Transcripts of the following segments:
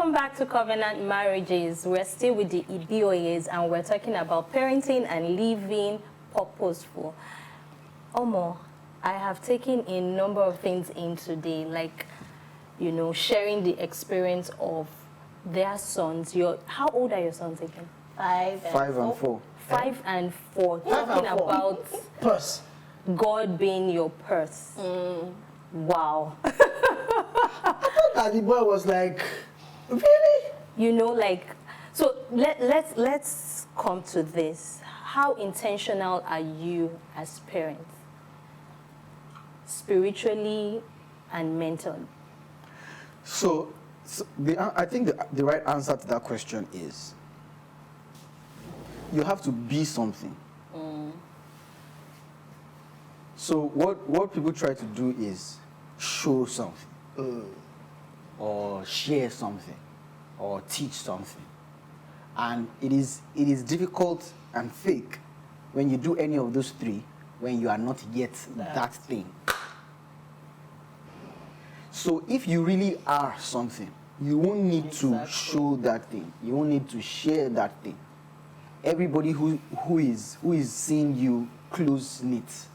Welcome back to Covenant Marriages. We're still with the Ibuoyes and we're talking about parenting and living purposeful. Omo, I have taken a number of things in today, like, you know, sharing the experience of their sons. How old are your sons again? 5 and 4. 5 and 4. Talking about purse. God being your purse. Wow. And the boy was like, really? You know, like, so let's come to this. How intentional are you as parents, spiritually and mentally? So I think the right answer to that question is you have to be something. So what people try to do is show something, or share something, or teach something, and it is difficult and fake when you do any of those three when you are not yet that thing. So if you really are something, you won't need to show that thing. You won't need to share that thing. Everybody who is seeing you close-knit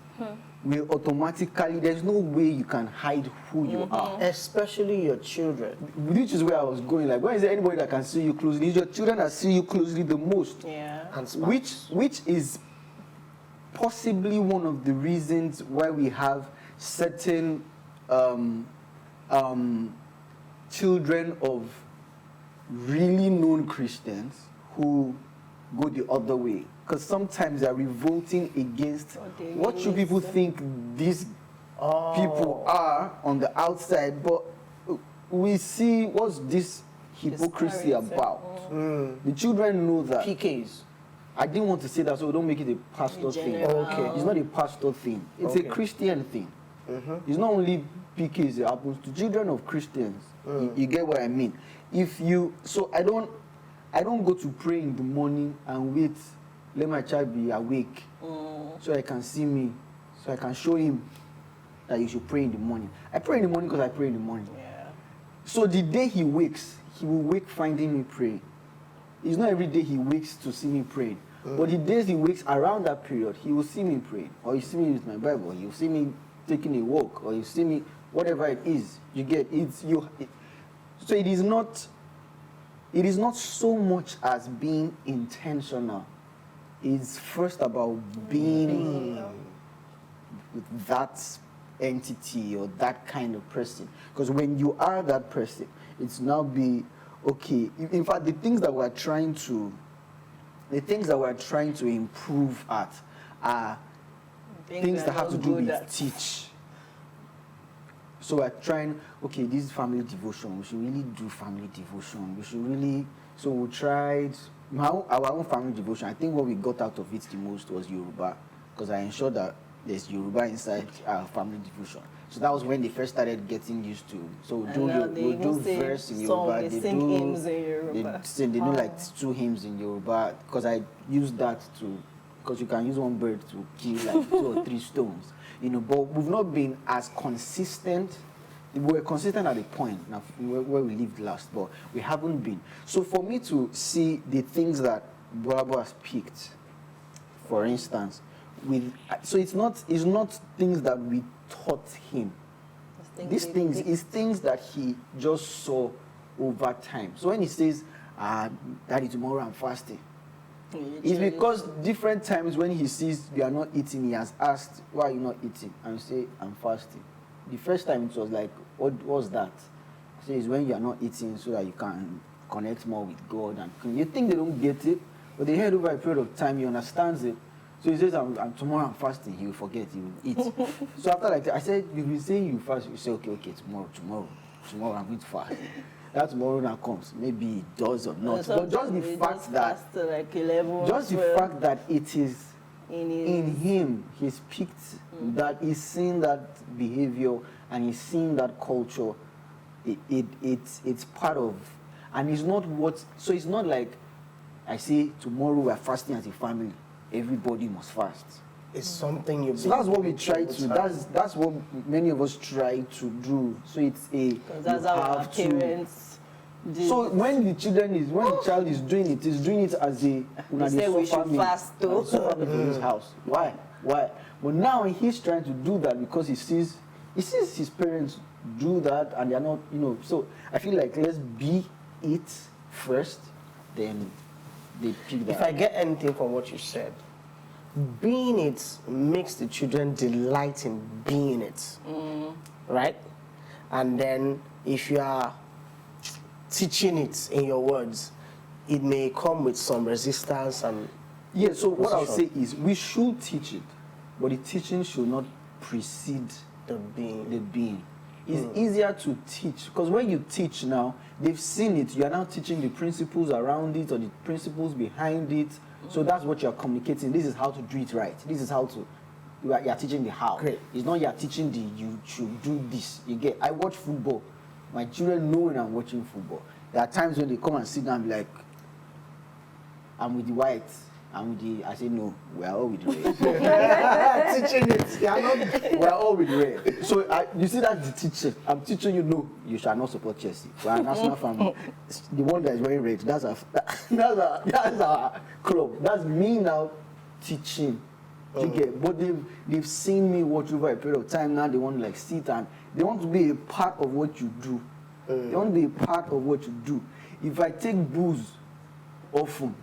will automatically, there's no way you can hide who you are. Especially your children. Which is where I was going. Like, when is there anybody that can see you closely? It's your children that see you closely the most. Yeah. And smart. Which is possibly one of the reasons why we have certain children of really known Christians who go the other way, because sometimes they're revolting against what you people think these people are on the outside, but we see what's this hypocrisy about. The children know that. PKs. I didn't want to say that, so don't make it a pastor thing. Okay. It's not a pastor thing. It's a Christian thing. It's not only PKs, it happens to children of Christians. You get what I mean? So I don't go to pray in the morning and wait, let my child be awake so I can see me, so I can show him that you should pray in the morning. I pray in the morning because I pray in the morning. Yeah. So the day he wakes, he will wake finding me praying. It's not every day he wakes to see me praying. But the days he wakes around that period, he will see me praying. Or you see me with my Bible, you see me taking a walk, or you see me, whatever it is, you get so it is not so much as being intentional. It's first about being that entity or that kind of person. Because when you are that person, it's now be okay. In fact, the things that we're trying to improve at are things that have to do with teach. So we're trying, okay, this is family devotion. We should really do family devotion. So we tried our own family devotion. I think what we got out of it the most was Yoruba, because I ensured that there's Yoruba inside our family devotion. So that was when they first started getting used to. So we do verse in Yoruba. They sing hymns in Yoruba. They do like 2 hymns in Yoruba, because I used that because you can use one bird to kill like 2 or 3 stones. You know, but we've not been as consistent. We were consistent at a point now where we lived last, but we haven't been. So for me to see the things that Brabo has picked, for instance, it's not things that we taught him. These things is things that he just saw over time. So when he says, Daddy, tomorrow I'm fasting, it's because different times when he sees you are not eating, he has asked, why are you not eating? And you say, I'm fasting. The first time it was like, what was that? So it's when you are not eating so that you can connect more with God. And you think they don't get it, but they heard over a period of time, he understands it. So he says, tomorrow I'm fasting, he will forget, he will eat. So after like that, I said, you've been saying you fast, you say, okay, tomorrow I'm going to fast. That tomorrow now comes. Maybe it does or not. But just the fact that like 11, just 12, the fact that it is in him, he's picked that he's seen that behavior and he's seen that culture. It's part of, and it's not what. So it's not like I say tomorrow we're fasting as a family. Everybody must fast. It's something you. So that's what we try to. That's what many of us try to do. So it's that's how our parents So when the child is doing it, he's doing it as a They say we should fast too. for his house. Why? But now he's trying to do that because he sees his parents do that and they're not, so I feel like let's be it first, then they pick that. If I get anything from what you said, being it makes the children delight in being it, right? And then if you are teaching it in your words, it may come with some resistance and Yeah, so what I'll say position. is we should teach it, but the teaching should not precede the being. the being. It's easier to teach because when you teach now, they've seen it. You are now teaching the principles around it or the principles behind it. So that's what you're communicating. This is how to do it right. This is how to. You're teaching the how. Great. It's not you're teaching the you should do this. You get. I watch football. My children know when I'm watching football. There are times when they come and sit down and be like, I'm with the whites. I say no, we are all with the red. Teaching it. We are all with the red. So you see that's the teacher. I'm teaching you no, you shall not support Chelsea. We are a national family. The one that is wearing red, that's our club. That's me now teaching. You get, but they've seen me watch over a period of time now. They want to like sit and they want to be a part of what you do. They want to be a part of what you do. If I take booze often,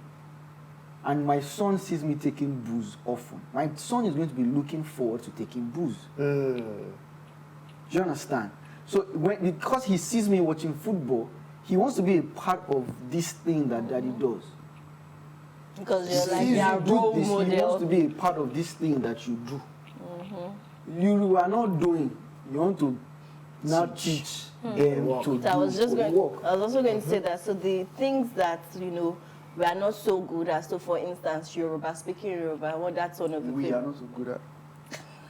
and my son sees me taking booze often, my son is going to be looking forward to taking booze. Do you understand? So because he sees me watching football, he wants to be a part of this thing that daddy does. Because He you're like sees their you do role this, he wants model. to be a part of this thing that you do. You are not doing, you want to now teach them to So I was just going. work. I was also going to say that. So the things that we are not so good at. So for instance, Yoruba, speaking Yoruba, well, that's one of the We things. are not so good at.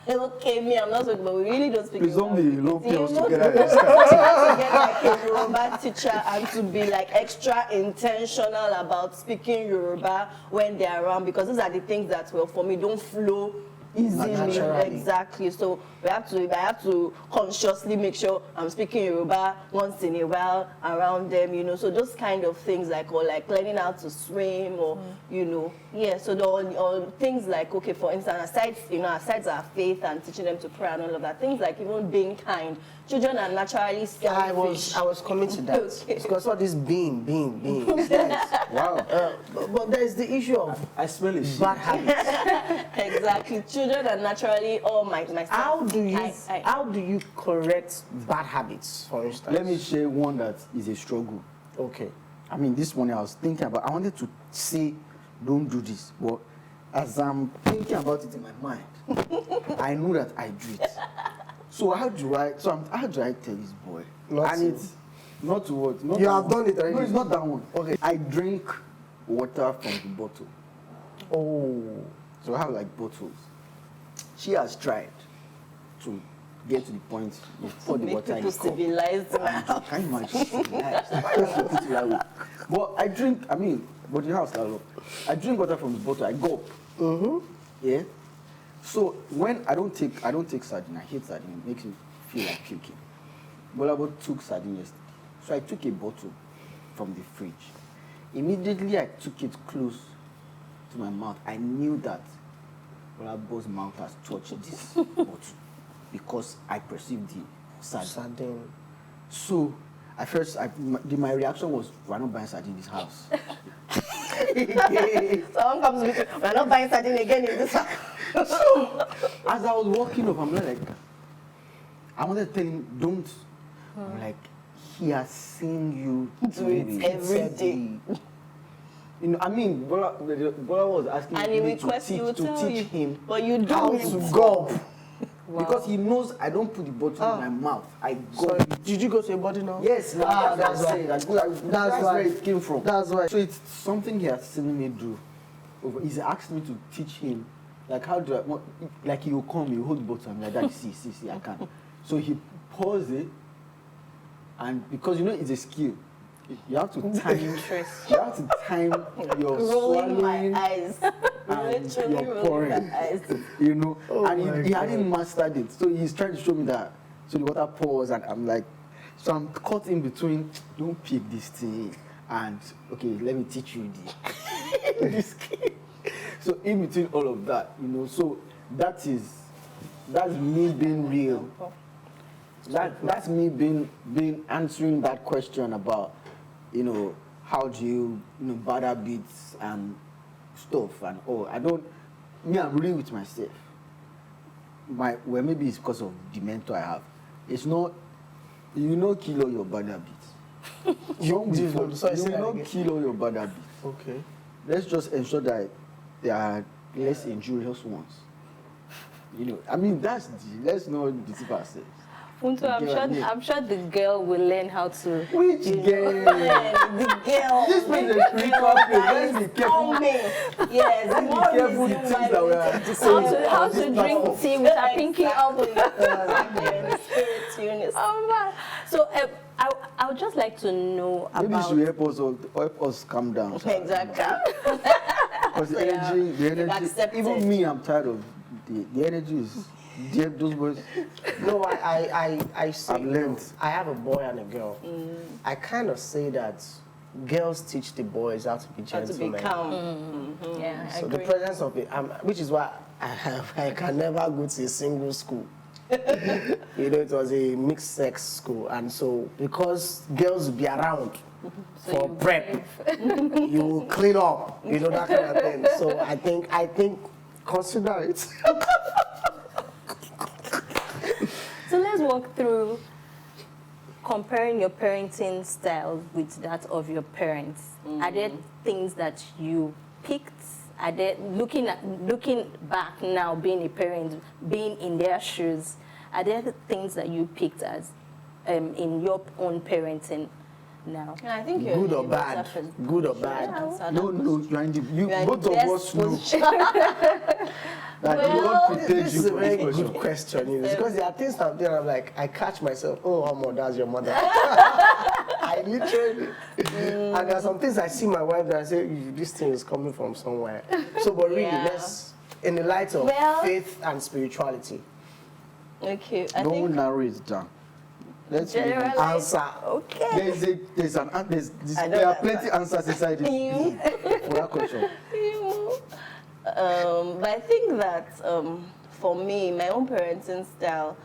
Okay, me, I'm not so good, but we really don't speak Please don't be Yoruba. lump You us know, together. you have to get like a Yoruba teacher and to be like extra intentional about speaking Yoruba when they're around, because these are the things that, well, for me, don't flow easily. Naturally. Exactly. So I have to consciously make sure I'm speaking Yoruba once in a while around them, so those kind of things, like, or like learning how to swim, or yeah. So all things like, okay, for instance, aside our faith and teaching them to pray and all of that, things like even being kind. Children are naturally selfish. I was coming to that. Okay. Because all this being. It's nice. Wow. But there is the issue of I smell it. bad habits. Exactly. Children are naturally myself. How do you correct bad habits, for instance? Let me share one that is a struggle. Okay. I mean, this morning I was thinking about, I wanted to say, don't do this. But as I'm thinking about it in my mind, I know that I do it. So how do I tell this boy? Not to- it's not to what? Not You that have one. done it already. No, it's not that one. Okay. I drink water from the bottle. Oh. So I have like bottles. She has tried to get to the point you pour the Make water in people the cup. civilized. Can you imagine? Nice. Why don't you put it that way? But I drink, but the house, I drink water from the bottle, I go up. Yeah? So when I don't take sardine, I hate sardine, it makes me feel like puking. But I took sardine yesterday. So I took a bottle from the fridge. Immediately I took it close to my mouth. I knew that Bolabo's mouth has touched this bottle because I perceived the sardine. So at first, my reaction was, we're not buying sardine in this house. Someone comes to me, we're not buying sardine again in this house. So as I was walking up, I'm like, I wanted to tell him, don't. I'm like, he has seen you Do it every day. Bola was asking And me he requests you to tell teach you, him but you do how it. to go. Because he knows I don't put the bottle in my mouth. I go. So, did you go to your body now? Yes, that's why. That's why. where it came from. That's why. So it's something he has seen me do. He's asked me to teach him, like how do I, like he will come, he will hold the bottle, I'm like, Daddy, see, I can't. So he pours it, and because it's a skill, you have to time, your Rolling my swallowing eyes. and Literally your rolling pouring, my eyes. and he hadn't mastered it, so he's trying to show me that. So the water pours, and I'm like, So I'm caught in between, don't pick this thing, and okay, let me teach you this skill. So in between all of that, so that's me being real. That's me being answering that question about, how do you, bad habits and stuff and all. I'm real with myself. Well, maybe it's because of the mentor I have. It's not, kill all your bad habits. You not kill all your bad habits. Okay. Let's just ensure that they are less injurious ones. Let's not deceive ourselves. Funto, I'm sure the girl will learn how to. Which girl? The girl. This place is a spiritual place. Let's be careful. Yes, Let's be careful with things that we are. How to drink tea with a pinky up. Spirit unit. Oh man. So I would just like to know about. Maybe she will help us calm down. Exactly. Because the energy, Accept even it. me, I'm tired of the energy is. Yeah, those boys. No, I say, I've learned. I have a boy and a girl. I kind of say that girls teach the boys how to be How to gentlemen. be calm. Yeah, I So the agree. presence of it, which is why I can never go to a single school. It was a mixed sex school, and so because girls will be around for prep, you will clean up, that kind of thing. So I think consider it. So let's walk through comparing your parenting style with that of your parents. Are there things that you picked? Are there looking back now, being a parent, being in their shoes? Are there things that you picked as in your own parenting now? I think you're Good in or a bad? better position. Good or bad? Answer No, that you're in the. You are in Both the of best us know position. that Well, you don't prepare This you is a for very this good question. question, because there are things I'm doing, I'm like, I catch myself, oh, Amo, that's your mother. I literally, and there are some things I see my wife that I say, this thing is coming from somewhere. So, but really, Yeah. let's, in the light of Well- faith and spirituality, Okay, I Don't think narrow it down. Let's leave it. Generalize. answer. Okay. There are plenty answers inside this for that question. But I think that for me, my own parenting style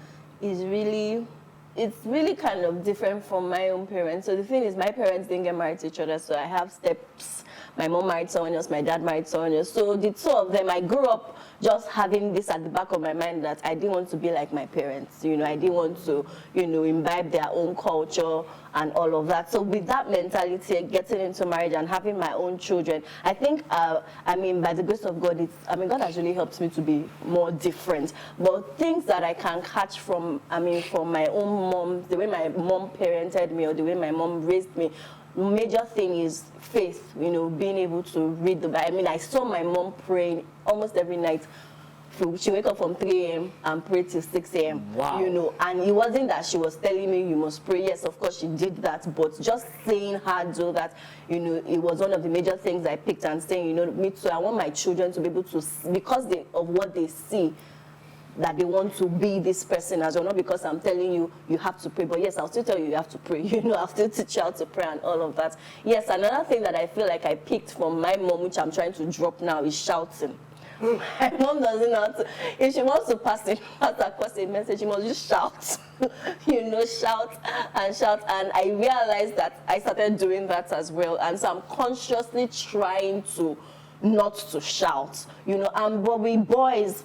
is it's really kind of different from my own parents. So the thing is, my parents didn't get married to each other, so I have steps. My mom married someone else, my dad married someone else. So the two of them, I grew up just having this at the back of my mind that I didn't want to be like my parents. I didn't want to, imbibe their own culture and all of that. So with that mentality, getting into marriage and having my own children, I think, by the grace of God, God has really helped me to be more different. But things that I can catch from my own mom, the way my mom parented me or the way my mom raised me, major thing is faith, being able to read the Bible. I saw my mom praying almost every night. She wake up from 3 a.m. and pray till 6 a.m. Wow. And it wasn't that she was telling me you must pray. Yes, of course she did that, but just seeing her do that, it was one of the major things I picked and saying, me too, I want my children to be able to, because of what they see, that they want to be this person as well, not because I'm telling you, you have to pray, but yes, I'll still tell you, you have to pray, I'll still teach you how to pray and all of that. Yes, another thing that I feel like I picked from my mom, which I'm trying to drop now, is shouting. My mom doesn't know how to, if she wants to pass across a message, she must just shout, shout and shout, and I realized that I started doing that as well, and so I'm consciously trying to not to shout, but with boys,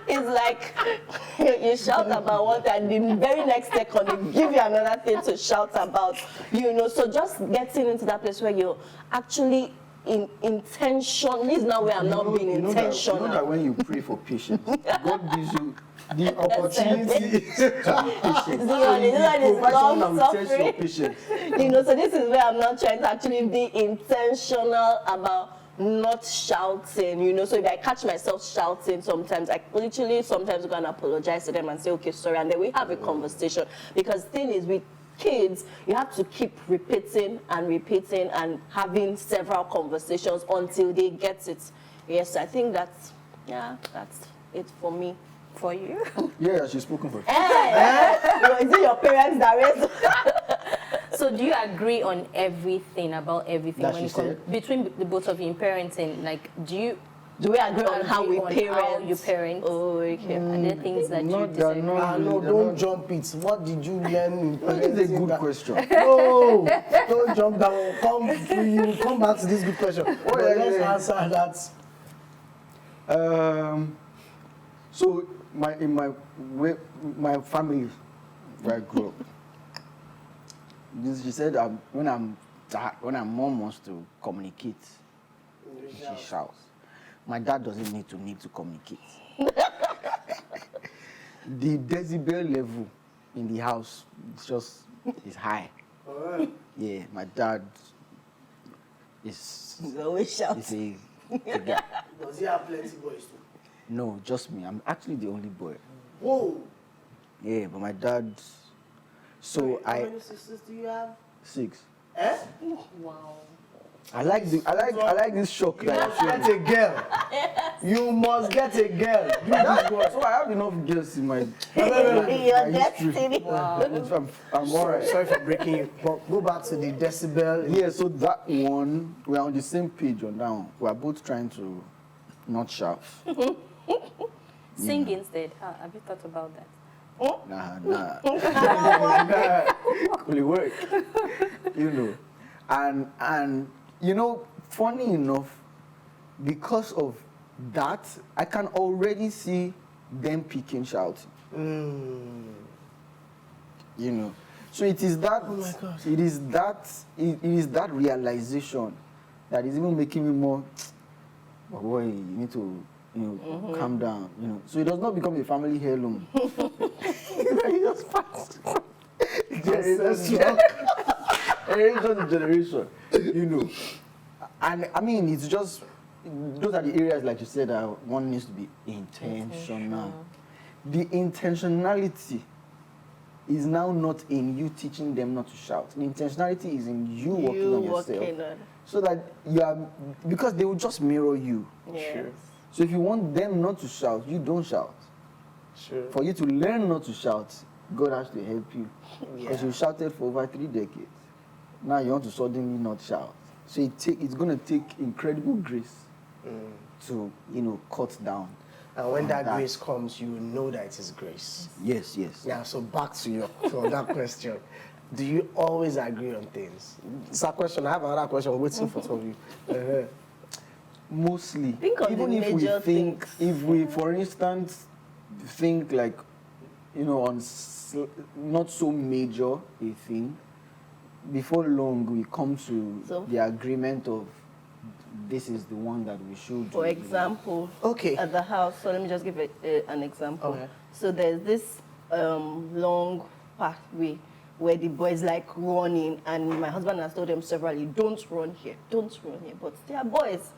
it's like you shout about one thing and the very next second they give you another thing to shout about, so just getting into that place where you're actually intention. This is not where I'm not being intentional. You know that when you pray for patience, God gives you the opportunity to be patient. Long will test your suffering. patience. So this is where I'm not trying to actually be intentional about not shouting, so if I catch myself shouting sometimes, I literally sometimes go and apologize to them and say, okay, sorry, and then we have a conversation. Because the thing is, with kids, you have to keep repeating and having several conversations until they get it. Yes, I think that's it for me. for you. Yeah, she's spoken for. Is it your parents that raised? So do you agree on everything about everything That when she it comes said? between the both of you in parenting? Like, do we agree on how we on parent? how you parent? Oh, okay. Are there things that you Not that, disagree? No, don't jump it. What did you learn in That is a parenting good that- question. No, don't jump down. Come back to this good question. But yeah, let's yeah. answer that. So my family where I grew up, she said when my mom wants to communicate, she shouts. My dad doesn't need to communicate. The decibel level in the house is high. Yeah, my dad is He's always shouting. is a guy. Does he have plenty boys too? No, just me. I'm actually the only boy. Whoa. Yeah, but my dad. So How many sisters do you have? 6. Eh? Wow. I like this shock You that must I'm get sharing. a girl. You must get a girl. Do this one. So I have enough girls in my Your history. destiny. I'm alright. Sorry for breaking you. But go back to the decibel. Yeah, so that one, we're on the same page on that one. We're both trying to not shout. Sing instead. Have you thought about that? Nah. Will it work? You know. And you know, funny enough, because of that, I can already see them picking shouting. You know. So it is that it is that realization that is even making me more, oh boy, you need to calm down, you know. So it does not become a family heirloom. It just passed. Generation to generation, you know. And I mean, it's just, those are the areas, like you said, that one needs to be intentional. The intentionality is now not in you teaching them not to shout. The intentionality is in you working on yourself. So that you are, because they will just mirror you. Yes. Sure. So if you want them not to shout, you don't shout. Sure. For you to learn not to shout, God has to help you. Because you shouted for over 3 decades. Now you want to suddenly not shout. So it's going to take incredible grace to, cut down. And when on that grace comes, you will know that it is grace. Yes. Yeah, so back to that question. Do you always agree on things? It's a question. I have another question waiting for some of you. Mostly. Think of Even the if we major think, things. if we, for instance, think like, on not so major a thing, before long we come to the agreement of this is the one that we should do. For example, Okay. at the house, so let me just give an example. Okay. So there's this long pathway where the boys like running, and my husband has told them severally, don't run here, but they are boys.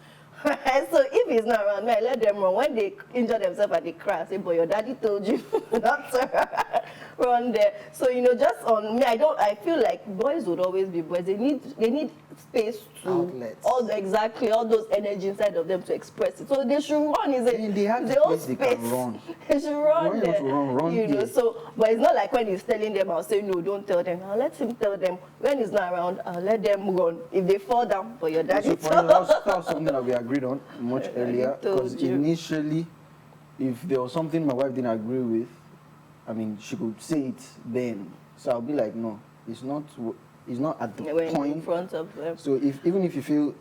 So if he's not around, I let them run. When they injure themselves at the crash, say, boy, your daddy told you not to run there. So, just on me, I feel like boys would always be boys. They need space to Outlets. all those energy inside of them to express it. So they should run. They have the own place they can run. They should run Why not there. run here? So, but it's not like when he's telling them, I'll say, no, don't tell them. I'll let him tell them. When he's not around, I'll let them run. If they fall down, for your daddy So for you, that's something that we agreed on much earlier. told Because you. initially, if there was something my wife didn't agree with, I mean, she could say it then. So I'll be like, no, it's not at the when point. in front of them. So even if you feel it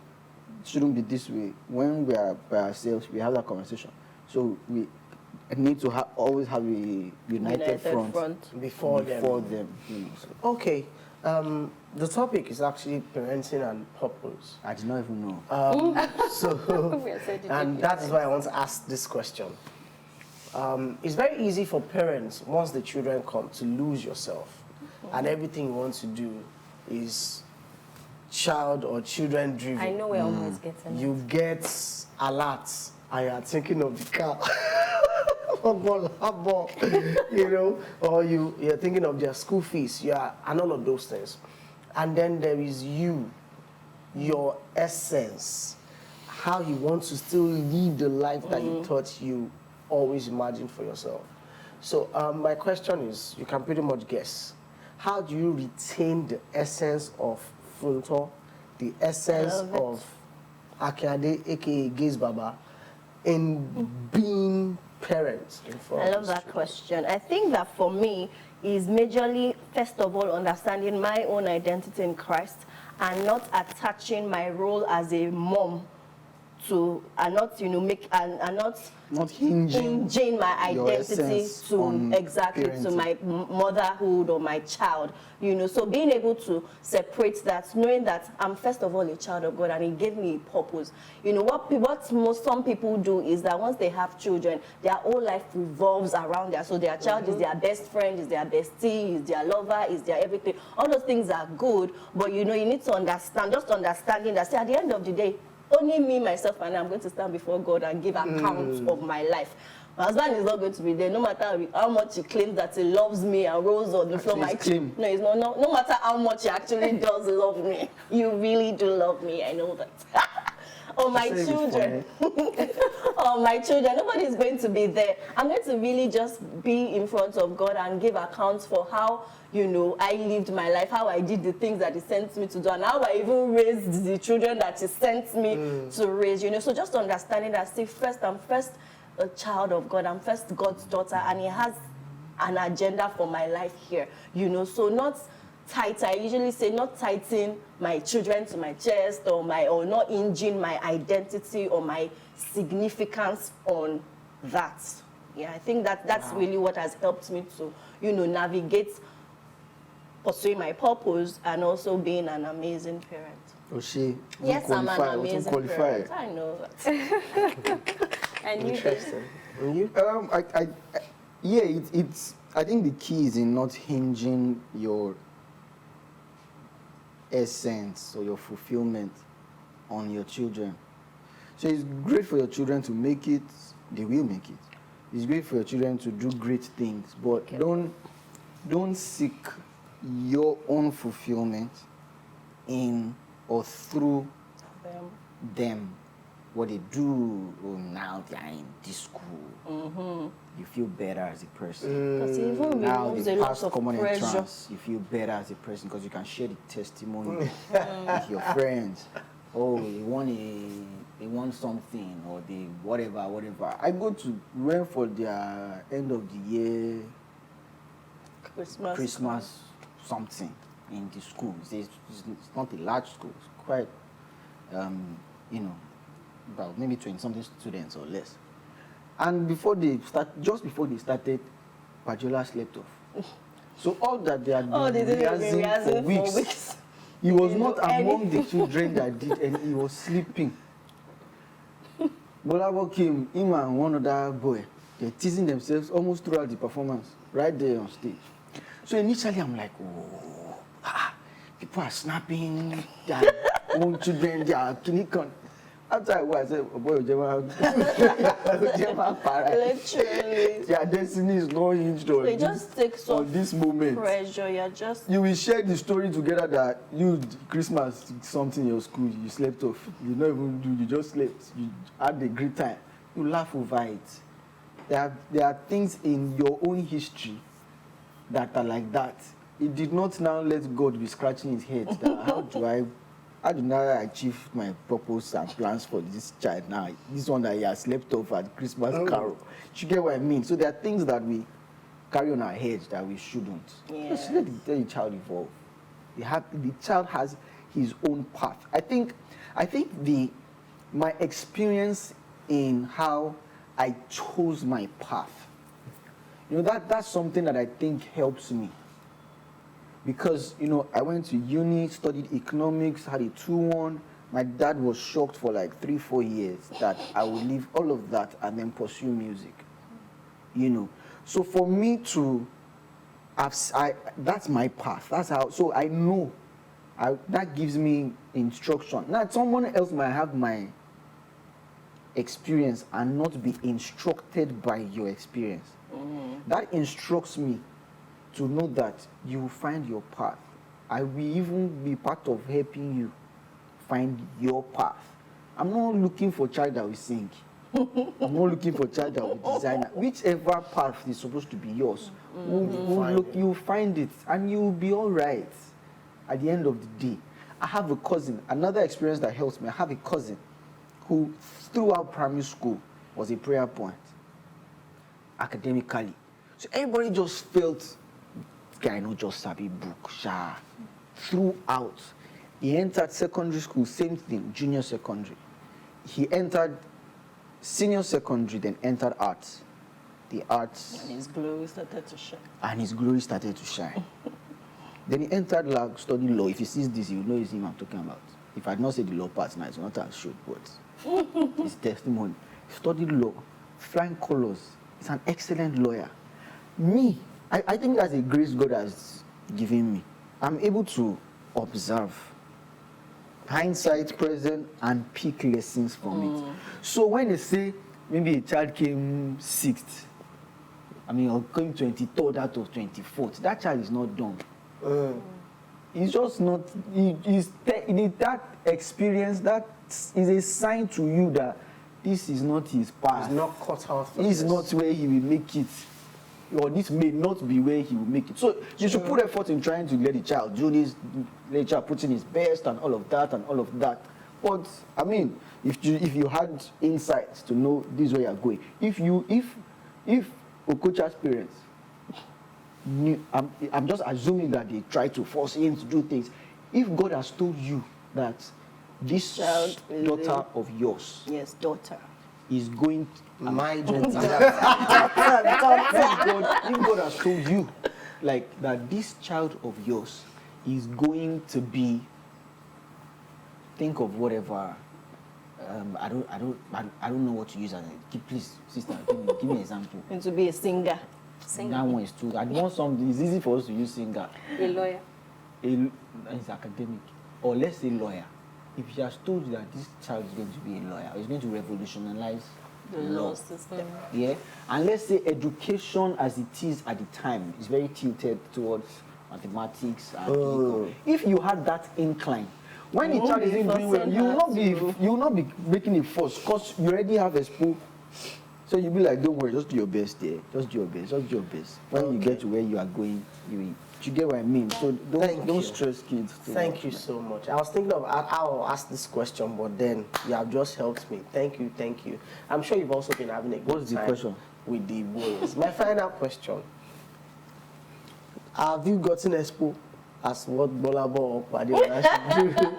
shouldn't be this way, when we are by ourselves, we have that conversation. So we need to always have a united front Before them. So Okay. The topic is actually parenting and purpose. I did not even know. And that is why I want to ask this question. It's very easy for parents, once the children come, to lose yourself. And everything you want to do is child or children driven. I know we're almost getting it. You get alerts and you are thinking of the car. Or you're thinking of their school fees, and all of those things. And then there is you, your essence, how you want to still live the life that you thought you always imagined for yourself. So my question is, you can pretty much guess, how do you retain the essence of Funto, the essence of Akiade, aka Gaze Baba, in being parents in front I of love the that children? question. I think that for me is majorly, first of all, understanding my own identity in Christ and not attaching my role as a mom to, and not, you know, and not hinging my your identity essence to on exactly to parenting. my motherhood or my child, you know. So being able to separate that, knowing that I'm first of all a child of God and He gave me a purpose. You know what some people do is that once they have children, their whole life revolves around that. So their child is their best friend, is their bestie, is their lover, is their everything. All those things are good, but you know, you need to understand, just understanding that, say, at the end of the day, only me, myself, and I'm going to stand before God and give account of my life. My husband is not going to be there, no matter how much he claims that he loves me and rolls on the floor. No, it's not. No matter how much he actually does love me, you really do love me. I know that. Or my children, or my children, nobody's going to be there. I'm going to really just be in front of God and give accounts for how, you know, I lived my life, how I did the things that He sent me to do, and how I even raised the children that He sent me to raise, you know. So just understanding that, see, I'm first a child of God, I'm first God's daughter, and He has an agenda for my life here, you know. So not tight, I usually say not tightening my children to my chest, or not hinging my identity or my significance on that. Yeah, I think that's really what has helped me to, you know, navigate pursuing my purpose and also being an amazing parent. Oshé, Yes, I'm an amazing parent. I know that. And you did. Interesting. And you? Yeah, it's. I think the key is in not hinging your essence or your fulfillment on your children. So it's great for your children to make it; they will make it. It's great for your children to do great things, but don't seek your own fulfillment in or through them. What they do, oh, now they are in this school. You feel better as a person. Because it even Now removes they a lot pass of common pressure. entrance. You feel better as a person because you can share the testimony with your friends. Oh, they want something, or they whatever. I go to went for their end of the year Christmas something in the school. It's not a large school. It's quite, about maybe 20-something students or less. And just before they started, Pajola slept off. So all that they had been rehearsing for weeks, he was not among the children that did, and he was sleeping. Bolabo came, him and one other boy, they're teasing themselves almost throughout the performance, right there on stage. So initially I'm like, people are snapping, their own children, they are clinicon. After a while, I said, boy, literally, their destiny is not hinged on It just takes on this moment. Pressure, You will share the story together that you, Christmas, something in your school, you slept off. You don't even do, you just slept. You had a great time. You laugh over it. There are things in your own history that are like that. It did not now let God be scratching his head that how do I achieve my purpose and plans for this child now? This one that he has slept off at Christmas carol. You get what I mean? So there are things that we carry on our heads that we shouldn't. Yeah. Just let the child evolve. The child has his own path. I think my experience in how I chose my path, that's something that I think helps me. Because, I went to uni, studied economics, had a 2-1. My dad was shocked for like 3-4 years that I would leave all of that and then pursue music. So for me to, that's my path. That's how, so I know, that gives me instruction. Now, someone else might have my experience and not be instructed by your experience. That instructs me to know that you will find your path. I will even be part of helping you find your path. I'm not looking for a child that will sing. I'm not looking for a child that will design it. Whichever path is supposed to be yours, you'll find it, and you'll be all right at the end of the day. I have a cousin, another experience that helps me. I have a cousin who, throughout primary school, was a prayer point academically. So everybody just felt, this guy not just sabi book, sha. Throughout. He entered secondary school, same thing, junior secondary. He entered senior secondary, then entered arts. The arts. And his glory started to shine. Then he entered law, studied law. If he sees this, he will know it's him I'm talking about. If I had not said the law part now, it's not as should, but his testimony. He studied law, flying colors. He's an excellent lawyer. Me, I think that's a grace God has given me. I'm able to observe hindsight, present, and pick lessons from it. So when they say maybe a child came 6th, or came 23rd out of 24th, that child is not dumb. He's just not, that experience, that is a sign to you that this is not his path. He's not cut out for This is this. not where he will make it. Or this may not be where he will make it. So you should put effort in trying to let the child do this, let the child put in his best and all of that and all of that. But if you had insights to know this is where you're going, if Okocha's parents knew, I'm just assuming that they try to force him to do things. If God has told you that this Child is daughter of yours Yes, daughter. is going My daughter. if God has told you like that this child of yours is going to be, think of whatever, I don't know what to use as a, please sister, give me an example. And to be a singer. That one is too, I want something, it's easy for us to use singer. A lawyer. It's academic, or let's say lawyer. If he has told you that this child is going to be a lawyer, or he's going to revolutionize The law system. yeah, and let's say education as it is at the time is very tilted towards mathematics and econ. If you had that incline, when the child isn't doing well, you will not be making it force because you already have expo. So you'll be like, don't worry, just do your best there. Just do your best, just do your best. When you get to where you are going, you get what I mean. So don't stress kids. Thank you so much. I was thinking of I'll ask this question, but then you have just helped me. Thank you. I'm sure you've also been having a good What's the time question? with the boys. My final question: have you gotten expo as what Bolabo or Padilla should do?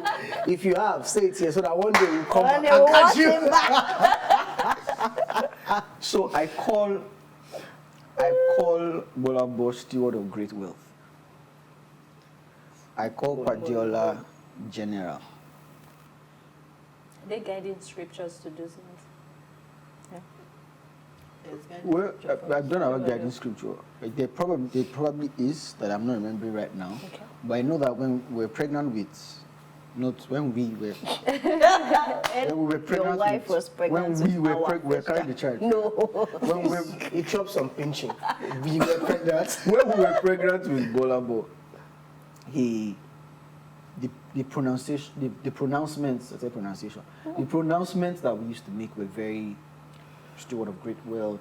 If you have, say it here so that one day we'll come back and catch you. So I call Bolabo steward of great wealth. I call Padiola general. Are they guiding scriptures to do things? Well, I don't have a guiding scripture. There probably is that I'm not remembering right now. Okay. But I know that when we were pregnant with, when we were pregnant. Your wife was pregnant when we with were our we're carrying the child. No. When we He chopped some pinching. We were pregnant. when we were pregnant with Bolabo, the pronouncements that we used to make were very steward of great wealth,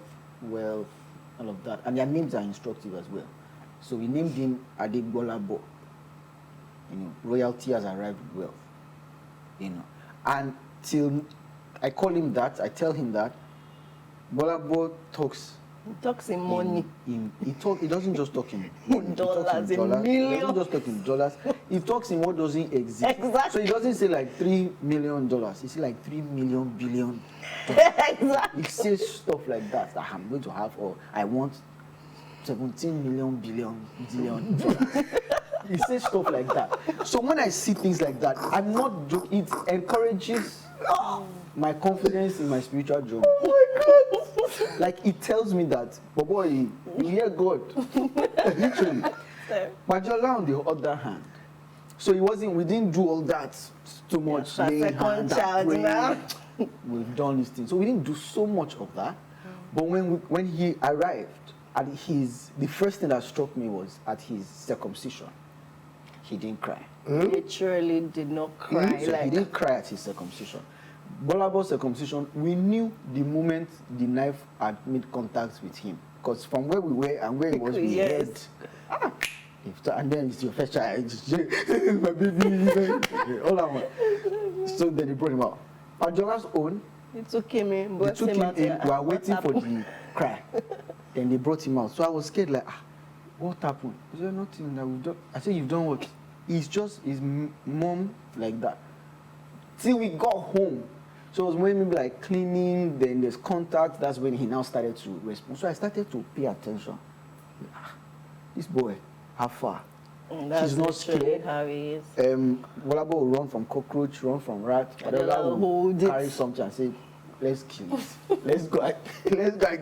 all of that. And their names are instructive as well. So we named him Adegbolabo. Royalty has arrived with wealth. And till I call him that, I tell him that Bolabo talks. He talks in money. He doesn't just talk in money. Dollars, he talks in in dollars. He millions. doesn't just talk in dollars. He talks in what doesn't exist. Exactly. So he doesn't say like $3 million. He says like 3 million billion. Exactly. He says stuff like that I'm going to have, or I want 17 million billion zillion. He says stuff like that. So when I see things like that, I'm not joking. It encourages my confidence in my spiritual job. Oh my God! Like it tells me that, but boy, you hear God. Literally. Majola on the other hand, so we didn't do all that too much. Yeah, laying second hands and child praying. now. We've done these things, so we didn't do so much of that. But when he arrived, and the first thing that struck me was at his circumcision, he didn't cry. Literally did not cry. So he didn't cry at his circumcision. Bolabo circumcision, we knew the moment the knife had made contact with him. Because from where we were and where he was, we heard, and then it's your first child, my baby, all that one. So then they brought him out. Ajola's own, They took him in, they took him in, we were waiting for the cry. Then they brought him out. So I was scared, like, what happened? Is there nothing that we've done? I said, you've done what? It's just his mom like that. Till we got home. So it was when maybe like cleaning, then there's contact, that's when he now started to respond. So I started to pay attention. This boy, how far? That's She's not scared. how he is. Bolabo will run from cockroach, run from rat, whatever, will carry something and say, let's kill it. let's go and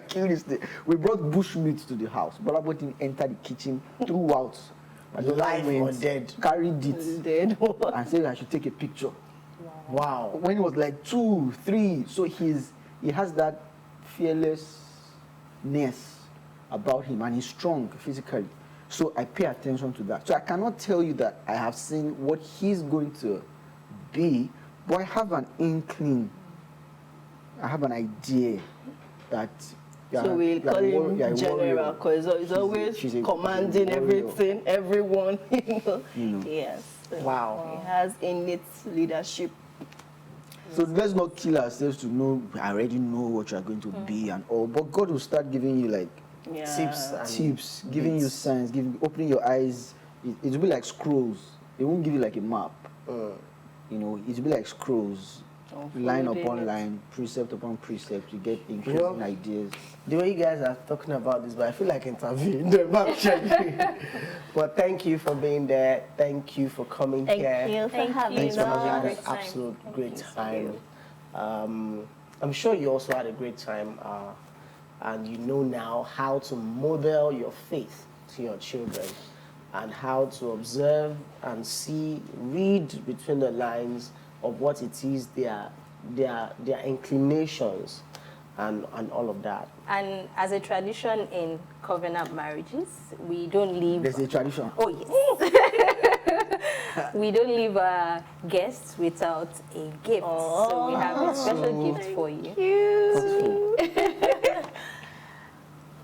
kill this thing. We brought bush meat to the house. Bolabo didn't enter the kitchen throughout. Life or dead? Carried it Dead. and said I should take a picture. Wow. When he was like 2, 3, so he has that fearlessness about him, and he's strong physically. So I pay attention to that. So I cannot tell you that I have seen what he's going to be, but I have an inkling. I have an idea that. So we'll call him general, because he's always commanding everything, everyone, you know. Yes. Wow. He has innate leadership. So let's not kill ourselves to know, I already know what you're going to be and all, but God will start giving you like tips, giving you signs, opening your eyes. It will be like scrolls. It won't give you like a map. You know, it will be like scrolls. Line upon line, precept upon precept, you get incredible ideas. The way you guys are talking about this, but I feel like interviewing them actually. But thank you for being there. Thank you for coming here. Thank you for having Thanks for having us. an absolute great time. I'm sure you also had a great time, and you know now how to model your faith to your children, and how to observe and see, read between the lines of what it is their inclinations and all of that. And as a tradition in covenant marriages, we don't leave. There's a tradition. Oh yes. We don't leave our guests without a gift. So we have a special gift for you.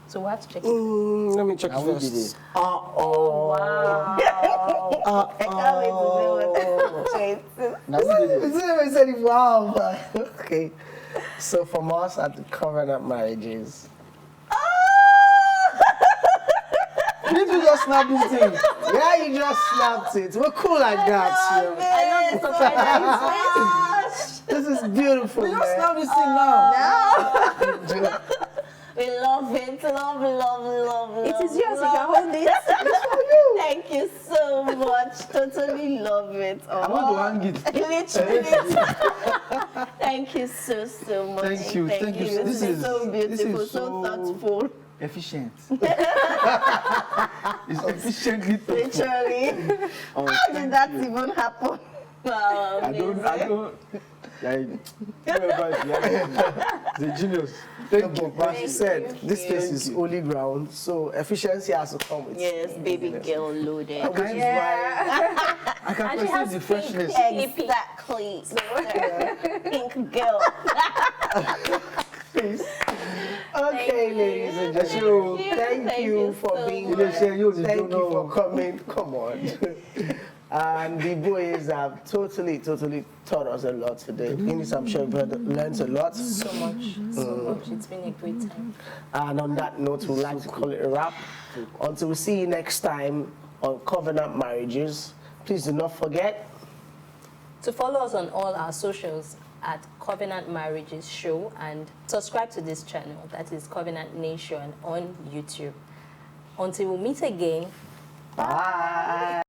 So we have to check it. Let me check Now we did first. it. Oh wow. I can't wait to do it. Now we did it. I said it, wow. Okay. So from us at the Covenant Marriages. Did you just snap this thing? Yeah, you just snapped it. We're cool like that. I love the surprise. This is beautiful. We just man. snap this thing now. We love it. Love. It is yours. You can hold it. Thank you so much. Totally love it. I'm going to hang it. Literally. Thank you so much. Thank you. This is so beautiful, so thoughtful. Efficient. It's efficiently thoughtful. Literally. Oh, How did that even happen? Wow, I don't. Like, the genius. Thank you. But she said this place is holy ground, so efficiency has to come with Yes, baby girl loaded. Which is why I can And she perceive has the freshness. Exactly. Pink girl. okay, ladies and gentlemen, thank you for so being much. here. Thank you Thank you for coming. Come on. And the boys have totally taught us a lot today. In this, I'm sure we've learned a lot. So much. It's been a great time. And on that note, we'd like to call it a wrap. Until we see you next time on Covenant Marriages, please do not forget To follow us on all our socials at Covenant Marriages Show, and subscribe to this channel, that is Covenant Nation on YouTube. Until we meet again, bye.